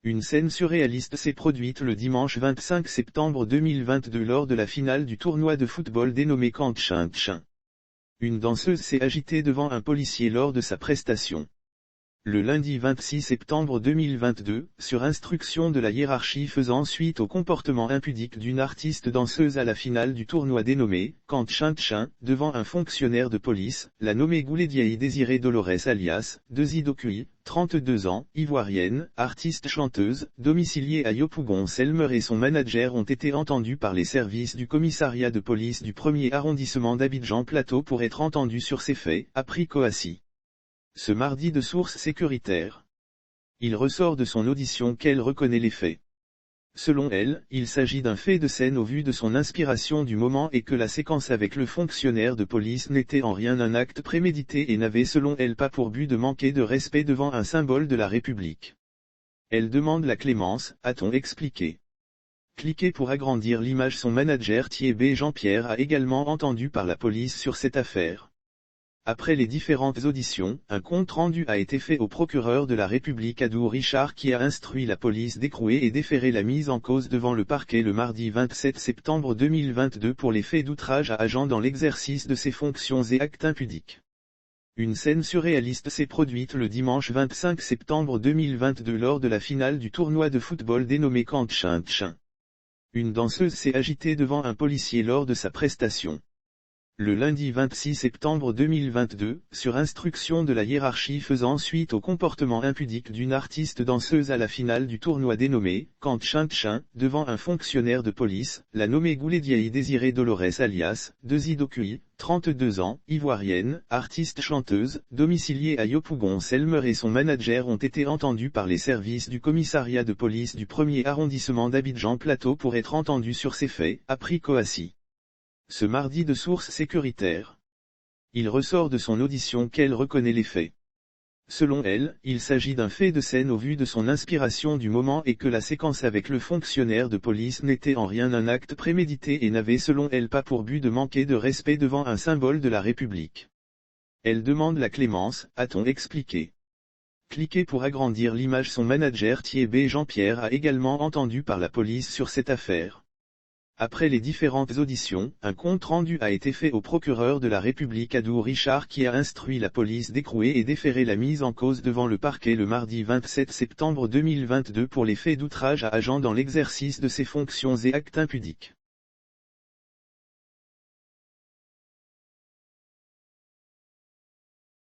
Une scène surréaliste s'est produite le dimanche 25 septembre 2022 lors de la finale du tournoi de football dénommé Kangchin. Une danseuse s'est agitée devant un policier lors de sa prestation. Le lundi 26 septembre 2022, sur instruction de la hiérarchie faisant suite au comportement impudique d'une artiste danseuse à la finale du tournoi dénommé Kangchin, devant un fonctionnaire de police, la nommée Goulédiaï Désirée Dolores alias Dezidokui, 32 ans, ivoirienne, artiste-chanteuse, domiciliée à Yopougon-Selmer et son manager ont été entendus par les services du commissariat de police du 1er arrondissement d'Abidjan Plateau pour être entendus sur ces faits, apprit Coassi. Ce mardi de sources sécuritaires. Il ressort de son audition qu'elle reconnaît les faits. Selon elle, il s'agit d'un fait de scène au vu de son inspiration du moment et que la séquence avec le fonctionnaire de police n'était en rien un acte prémédité et n'avait selon elle pas pour but de manquer de respect devant un symbole de la République. Elle demande la clémence, a-t-on expliqué. Cliquez pour agrandir l'image. Son manager Thiébé Jean-Pierre a également entendu par la police sur cette affaire. Après les différentes auditions, un compte-rendu a été fait au procureur de la République Adou Richard qui a instruit la police d'écrouer et déférer la mise en cause devant le parquet le mardi 27 septembre 2022 pour les faits d'outrage à agent dans l'exercice de ses fonctions et actes impudiques. Une scène surréaliste s'est produite le dimanche 25 septembre 2022 lors de la finale du tournoi de football dénommé Kangchin. Une danseuse s'est agitée devant un policier lors de sa prestation. Le lundi 26 septembre 2022, sur instruction de la hiérarchie faisant suite au comportement impudique d'une artiste danseuse à la finale du tournoi dénommé Kangchin, devant un fonctionnaire de police, la nommée Goulédiaï Désirée Dolores alias Dezidokui, 32 ans, ivoirienne, artiste-chanteuse, domiciliée à Yopougon-Selmer et son manager ont été entendus par les services du commissariat de police du 1er arrondissement d'Abidjan Plateau pour être entendus sur ces faits, apprit Coassi. Ce mardi de sources sécuritaires. Il ressort de son audition qu'elle reconnaît les faits. Selon elle, il s'agit d'un fait de scène au vu de son inspiration du moment et que la séquence avec le fonctionnaire de police n'était en rien un acte prémédité et n'avait selon elle pas pour but de manquer de respect devant un symbole de la République. Elle demande la clémence, a-t-on expliqué. Cliquez pour agrandir l'image. Son manager Thiébé Jean-Pierre a également entendu par la police sur cette affaire. Après les différentes auditions, un compte-rendu a été fait au procureur de la République Adou Richard qui a instruit la police d'écrouer et déférer la mise en cause devant le parquet le mardi 27 septembre 2022 pour les faits d'outrage à agent dans l'exercice de ses fonctions et actes impudiques.